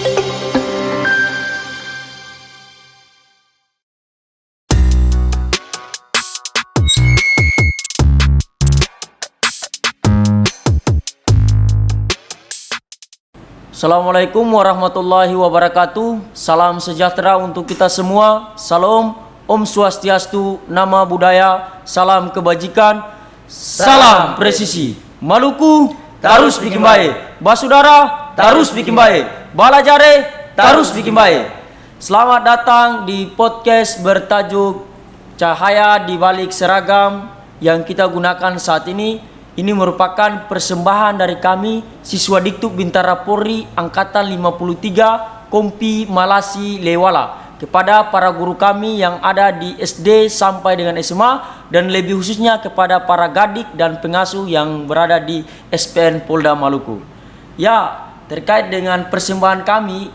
Assalamualaikum warahmatullahi wabarakatuh. Salam sejahtera untuk kita semua. Salam, Om Swastiastu, Nama Budaya, salam kebajikan, salam presisi. Maluku terus bikin baik, Basudara terus bikin baik, Balajare terus bikin baik. Selamat datang di podcast bertajuk Cahaya di Balik Seragam yang kita gunakan saat ini. Ini merupakan persembahan dari kami, siswa Diktuk Bintara Polri Angkatan 53 Kompi Malasi Lewala, kepada para guru kami yang ada di SD sampai dengan SMA, dan lebih khususnya kepada para gadik dan pengasuh yang berada di SPN Polda Maluku. Ya, terkait dengan persembahan kami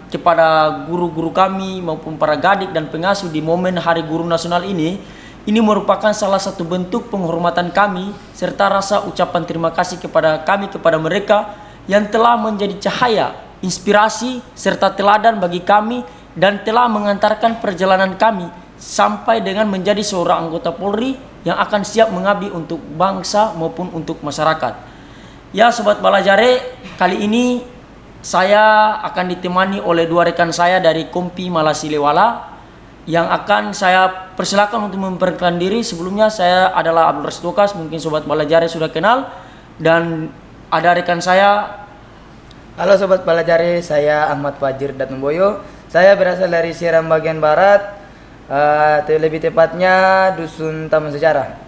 kepada guru-guru kami maupun para gadik dan pengasuh di momen Hari Guru Nasional ini merupakan salah satu bentuk penghormatan kami serta rasa ucapan terima kasih kepada mereka yang telah menjadi cahaya, inspirasi serta teladan bagi kami dan telah mengantarkan perjalanan kami sampai dengan menjadi seorang anggota Polri yang akan siap mengabdi untuk bangsa maupun untuk masyarakat. Ya Sobat Balajare, kali ini saya akan ditemani oleh dua rekan saya dari Kompi Malasi Lewala yang akan saya persilakan untuk memperkenalkan diri. Sebelumnya saya adalah Abdul Rasid Tokas, mungkin Sobat Balajare sudah kenal, dan ada rekan saya. Halo Sobat Balajare, saya Ahmad Fajir Datumboyo. Saya berasal dari Seram bagian barat, lebih tepatnya Dusun Taman Sejarah.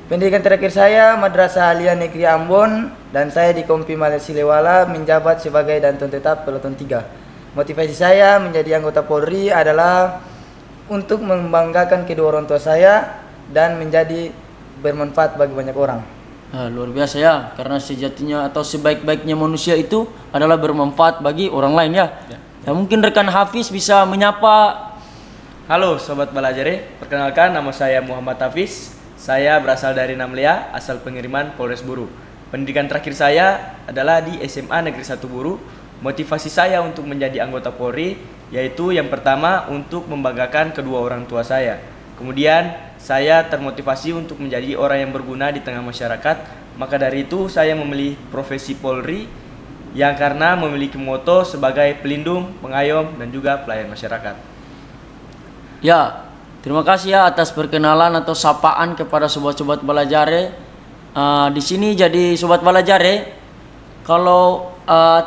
Pendidikan terakhir saya Madrasah Aliyah Negeri Ambon, dan saya di Kompi Malasi Lewala menjabat sebagai Danton Tetap Peloton 3. Motivasi saya menjadi anggota Polri adalah untuk membanggakan kedua orang tua saya dan menjadi bermanfaat bagi banyak orang. Luar biasa ya, karena sejatinya atau sebaik-baiknya manusia itu adalah bermanfaat bagi orang lain ya. Ya mungkin rekan Hafiz bisa menyapa. Halo Sobat Balajare, perkenalkan nama saya Muhammad Hafiz. Saya berasal dari Namlia, asal pengiriman Polres Buru. Pendidikan terakhir saya adalah di SMA Negeri 1 Buru. Motivasi saya untuk menjadi anggota Polri yaitu yang pertama untuk membanggakan kedua orang tua saya. Kemudian saya termotivasi untuk menjadi orang yang berguna di tengah masyarakat. Maka dari itu saya memilih profesi Polri yang karena memiliki moto sebagai pelindung, pengayom, dan juga pelayan masyarakat. Ya, terima kasih ya atas perkenalan atau sapaan kepada sobat-sobat Balajare. Di sini jadi Sobat Balajare, kalau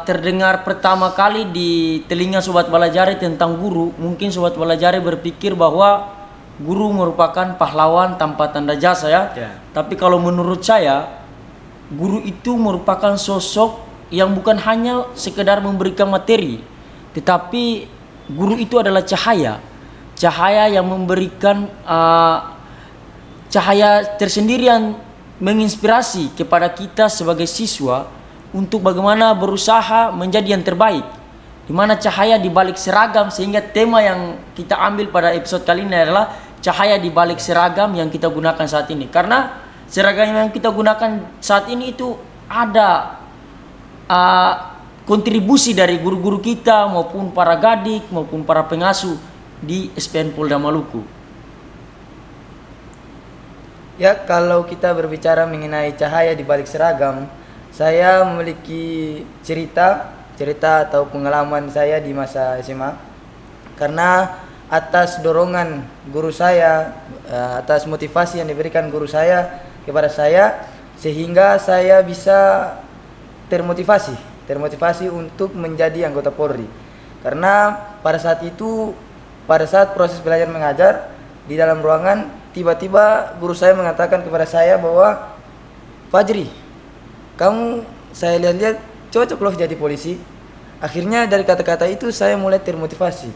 terdengar pertama kali di telinga Sobat Balajare tentang guru, mungkin Sobat Balajare berpikir bahwa guru merupakan pahlawan tanpa tanda jasa ya. Tapi kalau menurut saya, guru itu merupakan sosok yang bukan hanya sekedar memberikan materi, tetapi guru itu adalah cahaya yang memberikan cahaya tersendiri yang menginspirasi kepada kita sebagai siswa untuk bagaimana berusaha menjadi yang terbaik, di mana cahaya di balik seragam. Sehingga tema yang kita ambil pada episode kali ini adalah cahaya di balik seragam yang kita gunakan saat ini. Karena seragam yang kita gunakan saat ini itu ada kontribusi dari guru-guru kita maupun para gadik maupun para pengasuh di SPN Polda Maluku. Ya, kalau kita berbicara mengenai cahaya di balik seragam, saya memiliki cerita atau pengalaman saya di masa SMA. Karena atas dorongan guru saya, atas motivasi yang diberikan guru saya kepada saya, sehingga saya bisa termotivasi untuk menjadi anggota Polri. Karena pada saat proses belajar mengajar di dalam ruangan, tiba-tiba guru saya mengatakan kepada saya bahwa, Fajri, kamu saya lihat cocok loh jadi polisi. Akhirnya dari kata-kata itu saya mulai termotivasi.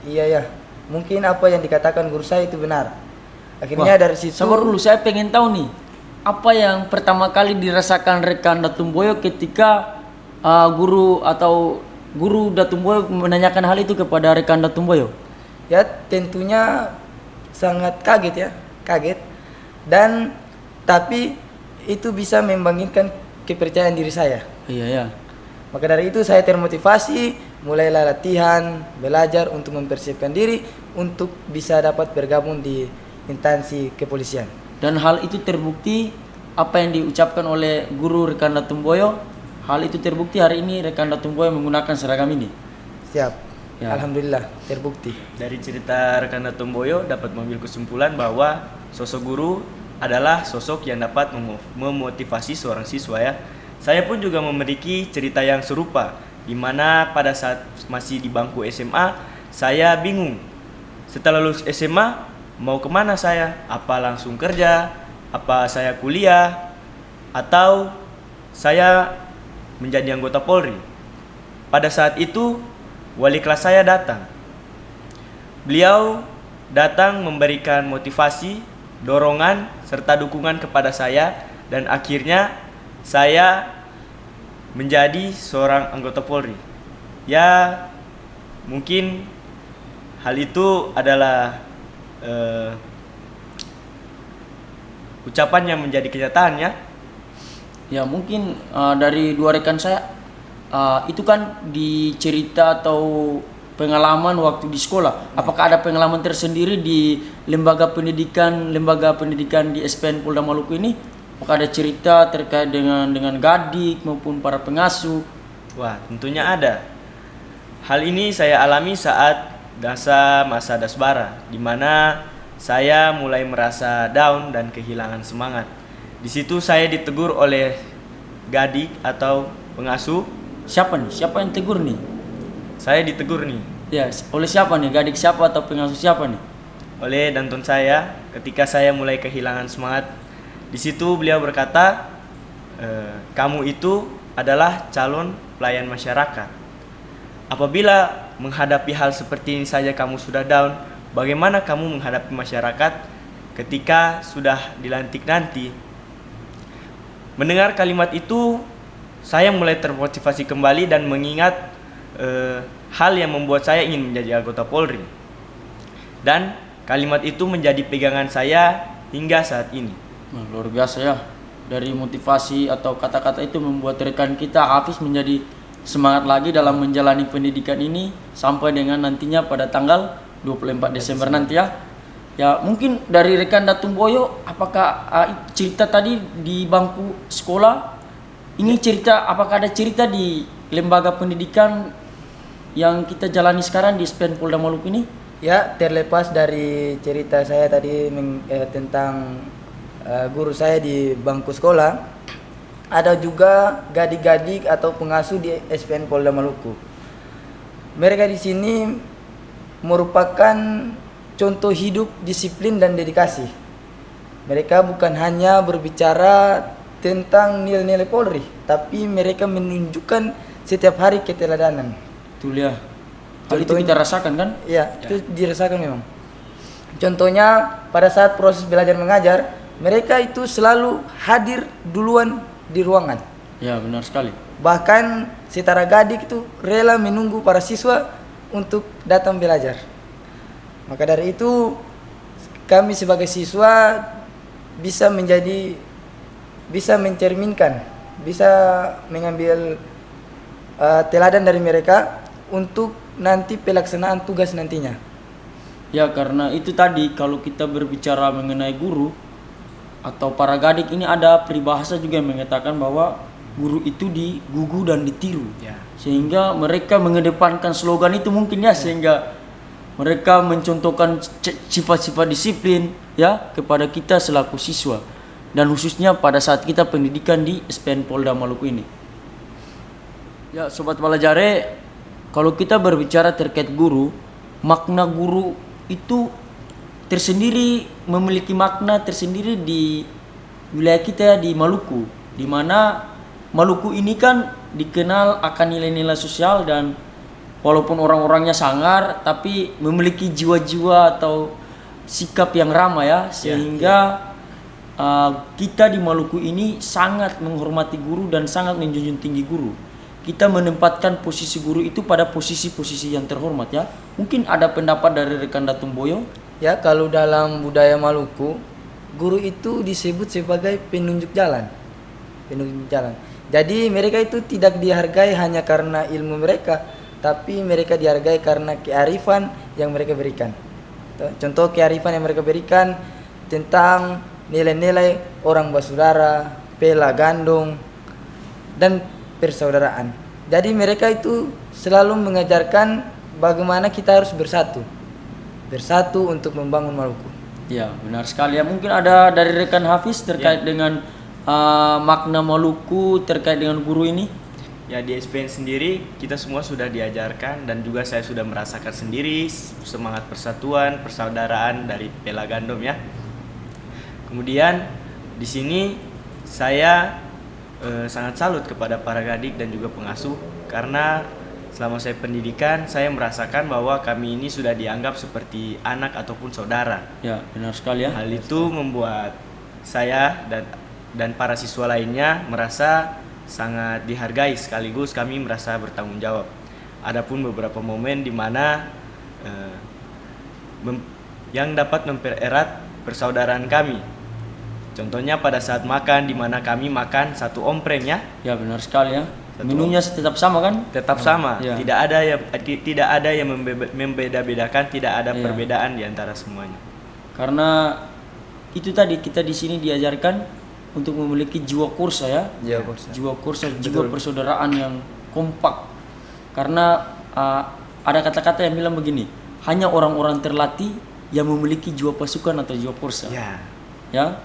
Iya ya, mungkin apa yang dikatakan guru saya itu benar. Akhirnya dari situ. Sabar dulu, saya pengen tahu nih, apa yang pertama kali dirasakan rekan Datumboyo ketika guru Datumboyo menanyakan hal itu kepada rekan Datumboyo? Ya tentunya sangat kaget. Dan tapi itu bisa membangkitkan kepercayaan diri saya. Iya ya. Maka dari itu saya termotivasi, mulailah latihan, belajar untuk mempersiapkan diri untuk bisa dapat bergabung di instansi kepolisian. Dan hal itu terbukti apa yang diucapkan oleh guru Rekan Datumboyo. Hal itu terbukti hari ini Rekan Datumboyo menggunakan seragam ini. Siap. Ya. Alhamdulillah terbukti. Dari cerita rekan Datumboyo dapat mengambil kesimpulan bahwa sosok guru adalah sosok yang dapat memotivasi seorang siswa ya. Saya pun juga memiliki cerita yang serupa, di mana pada saat masih di bangku SMA, saya bingung. Setelah lulus SMA, mau kemana saya? Apa langsung kerja? Apa saya kuliah? Atau saya menjadi anggota Polri? Pada saat itu, wali kelas saya datang. Beliau datang memberikan motivasi, dorongan, serta dukungan kepada saya, dan akhirnya saya menjadi seorang anggota Polri. Ya, mungkin hal itu adalah ucapan yang menjadi kenyataan ya. Ya mungkin dari dua rekan saya itu kan di cerita atau pengalaman waktu di sekolah. Apakah ada pengalaman tersendiri di lembaga pendidikan di SPN Polda Maluku ini? Apakah ada cerita terkait dengan Gadik maupun para pengasuh? Wah, tentunya ada. Hal ini saya alami saat masa dasbara, di mana saya mulai merasa down dan kehilangan semangat. Di situ saya ditegur oleh Gadik atau pengasuh. Siapa nih? Siapa yang tegur nih? Saya ditegur nih Ya, oleh siapa nih? Gadik siapa atau pengasuh siapa nih? oleh danton saya ketika saya mulai kehilangan semangat. Di situ beliau berkata, kamu itu adalah calon pelayan masyarakat. Apabila menghadapi hal seperti ini saja kamu sudah down, bagaimana kamu menghadapi masyarakat ketika sudah dilantik nanti? Mendengar kalimat itu, saya mulai termotivasi kembali dan mengingat hal yang membuat saya ingin menjadi anggota Polri. Dan kalimat itu menjadi pegangan saya hingga saat ini. Nah, luar biasa ya. Dari motivasi atau kata-kata itu membuat rekan kita Hafiz menjadi semangat lagi dalam menjalani pendidikan ini sampai dengan nantinya pada tanggal 24 Desember nanti ya. Ya mungkin dari rekan Datumboyo, apakah cerita tadi di bangku sekolah ini cerita, apakah ada cerita di lembaga pendidikan yang kita jalani sekarang di SPN Polda Maluku ini? Ya, terlepas dari cerita saya tadi tentang guru saya di bangku sekolah, ada juga gadik-gadik atau pengasuh di SPN Polda Maluku. Mereka di sini merupakan contoh hidup disiplin dan dedikasi. Mereka bukan hanya berbicara tentang nilai-nilai Polri, tapi mereka menunjukkan setiap hari keteladanan. Betul ya. Hal itu kita rasakan kan? Ya, itu dirasakan memang. Contohnya pada saat proses belajar mengajar, mereka itu selalu hadir duluan di ruangan. Ya, benar sekali. Bahkan setara gadik itu rela menunggu para siswa untuk datang belajar. Maka dari itu kami sebagai siswa bisa mencerminkan, bisa mengambil teladan dari mereka untuk nanti pelaksanaan tugas nantinya. Ya, karena itu tadi kalau kita berbicara mengenai guru atau para gadik ini, ada peribahasa juga yang mengatakan bahwa guru itu digugu dan ditiru. Ya. Sehingga mereka mengedepankan slogan itu mungkin ya, sehingga mereka mencontohkan sifat-sifat disiplin ya kepada kita selaku siswa, dan khususnya pada saat kita pendidikan di SPN Polda Maluku ini. Ya, sobat Balajare, kalau kita berbicara terkait guru, makna guru itu tersendiri, memiliki makna tersendiri di wilayah kita di Maluku, di mana Maluku ini kan dikenal akan nilai-nilai sosial, dan walaupun orang-orangnya sangar tapi memiliki jiwa-jiwa atau sikap yang ramah ya, sehingga kita di Maluku ini sangat menghormati guru dan sangat menjunjung tinggi guru. Kita menempatkan posisi guru itu pada posisi-posisi yang terhormat ya. Mungkin ada pendapat dari rekan Datumboyo? Ya, kalau dalam budaya Maluku, guru itu disebut sebagai penunjuk jalan. Penunjuk jalan. Jadi mereka itu tidak dihargai hanya karena ilmu mereka, tapi mereka dihargai karena kearifan yang mereka berikan. Contoh kearifan yang mereka berikan tentang nilai-nilai orang bersaudara, bela gandum, dan persaudaraan. Jadi mereka itu selalu mengajarkan bagaimana kita harus bersatu untuk membangun Maluku. Ya, benar sekali ya. Mungkin ada dari rekan Hafiz terkait dengan makna Maluku terkait dengan guru ini. Ya, di SPN sendiri kita semua sudah diajarkan dan juga saya sudah merasakan sendiri semangat persatuan, persaudaraan dari Pela Gandum ya. Kemudian di sini saya sangat salut kepada para gadik dan juga pengasuh karena selama saya pendidikan saya merasakan bahwa kami ini sudah dianggap seperti anak ataupun saudara. Ya, benar sekali ya. Hal itu membuat saya dan para siswa lainnya merasa sangat dihargai sekaligus kami merasa bertanggung jawab. Adapun beberapa momen di mana yang dapat mempererat persaudaraan kami. Contohnya pada saat makan di mana kami makan satu ompreng ya. Ya, benar sekali ya. Menunya tetap sama kan? Tetap sama. Ya. Tidak ada yang membeda-bedakan, tidak ada perbedaan di antara semuanya. Karena itu tadi kita di sini diajarkan untuk memiliki jiwa kursa ya. Jiwa kursa, jiwa persaudaraan yang kompak. Karena ada kata-kata yang bilang begini, hanya orang-orang terlatih yang memiliki jiwa pasukan atau jiwa kursa. Ya.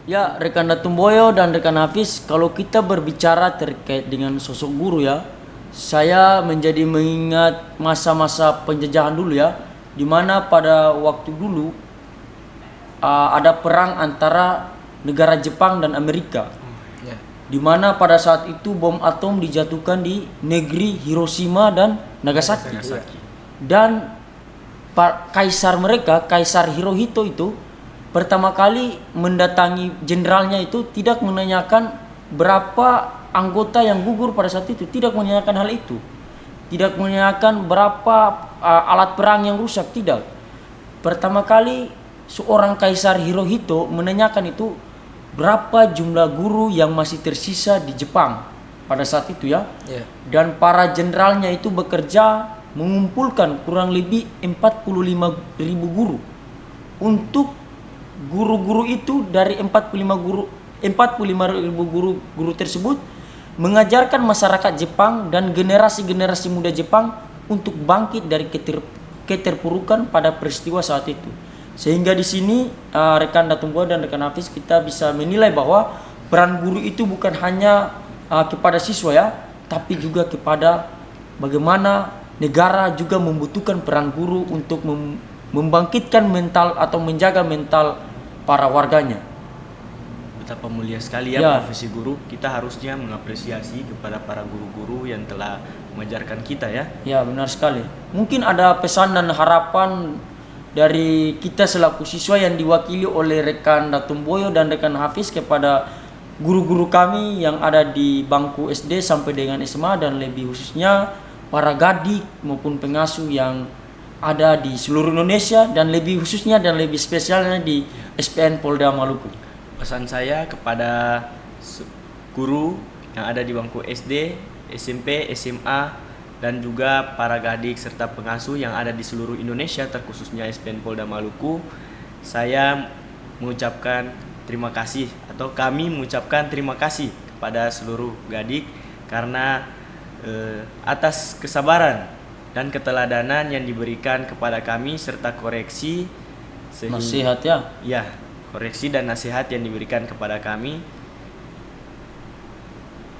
Ya, rekan Datum Boyo dan rekan Hafiz, kalau kita berbicara terkait dengan sosok guru ya, saya menjadi mengingat masa-masa penjajahan dulu ya, di mana pada waktu dulu ada perang antara negara Jepang dan Amerika. Di mana pada saat itu bom atom dijatuhkan di negeri Hiroshima dan Nagasaki. Dan kaisar mereka, Kaisar Hirohito itu pertama kali mendatangi jenderalnya itu tidak menanyakan berapa anggota yang gugur pada saat itu, tidak menanyakan hal itu. Tidak menanyakan berapa alat perang yang rusak, tidak. Pertama kali seorang Kaisar Hirohito menanyakan itu berapa jumlah guru yang masih tersisa di Jepang pada saat itu ya. Dan para jenderalnya itu bekerja mengumpulkan kurang lebih 45.000 guru. Untuk guru-guru itu dari 45.000 guru tersebut mengajarkan masyarakat Jepang dan generasi-generasi muda Jepang untuk bangkit dari keterpurukan pada peristiwa saat itu. Sehingga di sini rekan Datum Boyo dan rekan Hafiz kita bisa menilai bahwa peran guru itu bukan hanya kepada siswa ya, tapi juga kepada bagaimana negara juga membutuhkan peran guru untuk membangkitkan mental atau menjaga mental para warganya. Betapa mulia sekali ya profesi guru. Kita harusnya mengapresiasi kepada para guru-guru yang telah mengajarkan kita ya. Ya, benar sekali. Mungkin ada pesan dan harapan dari kita selaku siswa yang diwakili oleh rekan Datum Boyo dan rekan Hafiz kepada guru-guru kami yang ada di bangku SD sampai dengan SMA dan lebih khususnya para gadik maupun pengasuh yang ada di seluruh Indonesia dan lebih khususnya dan lebih spesialnya di SPN Polda Maluku. Pesan saya kepada guru yang ada di bangku SD, SMP, SMA dan juga para gadik serta pengasuh yang ada di seluruh Indonesia terkhususnya SPN Polda Maluku, saya mengucapkan terima kasih atau kami mengucapkan terima kasih kepada seluruh gadik karena atas kesabaran dan keteladanan yang diberikan kepada kami serta koreksi nasihat ya. Ya, koreksi dan nasihat yang diberikan kepada kami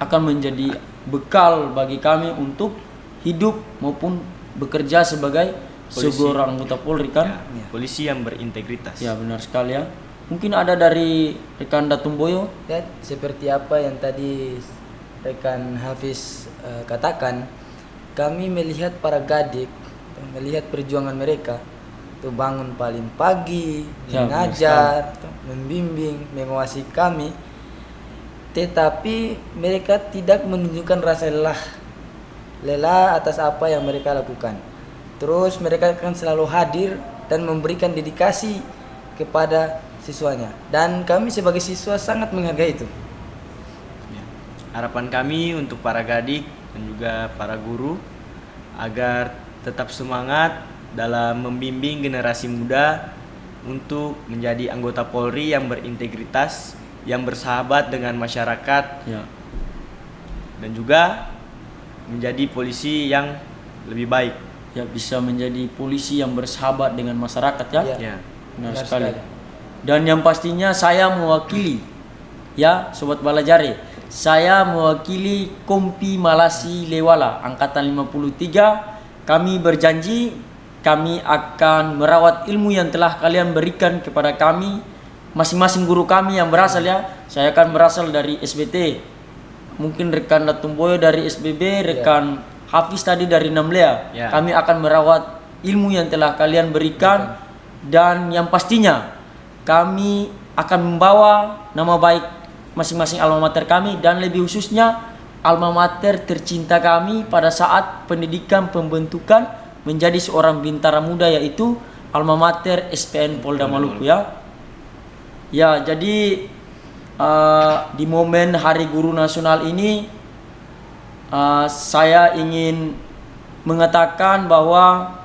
akan menjadi bekal bagi kami untuk hidup maupun bekerja sebagai seorang anggota Polri kan? Ya, polisi yang berintegritas. Ya, benar sekali ya. Mungkin ada dari rekan Datum Boyo. Ya, seperti apa yang tadi rekan Hafiz katakan, kami melihat para gadik, melihat perjuangan mereka tuh bangun paling pagi, mengajar, membimbing, mengawasi kami. Tetapi mereka tidak menunjukkan rasa lelah atas apa yang mereka lakukan. Terus mereka akan selalu hadir dan memberikan dedikasi kepada siswanya. Dan kami sebagai siswa sangat menghargai itu. Harapan kami untuk para Gadik dan juga para guru agar tetap semangat dalam membimbing generasi muda untuk menjadi anggota Polri yang berintegritas, yang bersahabat dengan masyarakat, Ya. dan juga menjadi polisi yang lebih baik. Ya, bisa menjadi polisi yang bersahabat dengan masyarakat ya. Ya. Ya. Benar Benar sekali. sekali. Dan yang pastinya saya mewakili ya Sobat Balajare, saya mewakili Kompi Malasi Lewala angkatan 53. Kami berjanji kami akan merawat ilmu yang telah kalian berikan kepada kami, masing-masing guru kami yang berasal ya. Saya akan berasal dari SBT, mungkin rekan Datumboyo dari SBB, rekan Hafiz tadi dari Namlea. Ya. Kami akan merawat ilmu yang telah kalian berikan, dan yang pastinya kami akan membawa nama baik masing-masing alma mater kami, dan lebih khususnya alma mater tercinta kami pada saat pendidikan pembentukan menjadi seorang bintara muda, yaitu alma mater SPN Polda Maluku ya. Ya, jadi di momen Hari Guru Nasional ini saya ingin mengatakan bahwa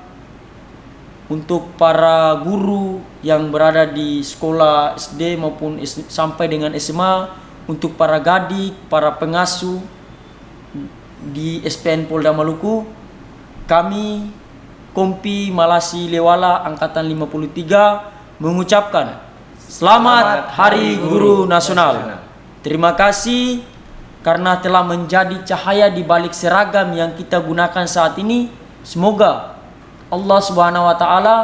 untuk para guru yang berada di sekolah SD maupun sampai dengan SMA, untuk para Gadik, para pengasuh di SPN Polda Maluku, kami Kompi Malasi Lewala angkatan 53 mengucapkan Selamat Hari Guru Nasional. Terima kasih karena telah menjadi cahaya di balik seragam yang kita gunakan saat ini. Semoga Allah Subhanahu wa taala,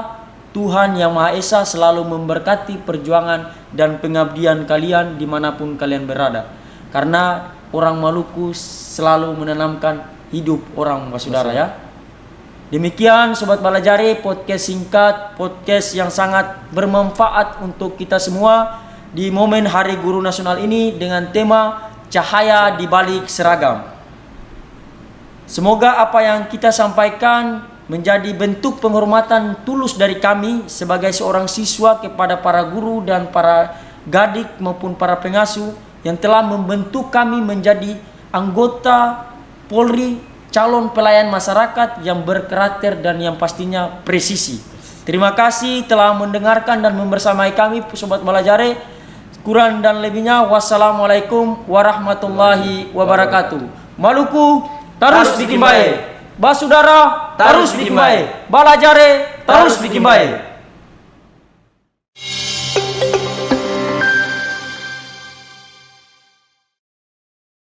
Tuhan Yang Maha Esa, selalu memberkati perjuangan dan pengabdian kalian dimanapun kalian berada. Karena orang Maluku selalu menanamkan hidup orang saudara ya. Demikian Sobat Balajare, podcast singkat, podcast yang sangat bermanfaat untuk kita semua di momen Hari Guru Nasional ini dengan tema cahaya di balik seragam. Semoga apa yang kita sampaikan menjadi bentuk penghormatan tulus dari kami sebagai seorang siswa kepada para guru dan para Gadik maupun para pengasuh yang telah membentuk kami menjadi anggota Polri, calon pelayan masyarakat yang berkarakter dan yang pastinya presisi. Terima kasih telah mendengarkan dan membersamai kami Sobat Balajare. Kurang dan lebihnya wassalamualaikum warahmatullahi wabarakatuh. Maluku terus bikin baik. Basudara terus bikin baik. Balajare terus bikin baik.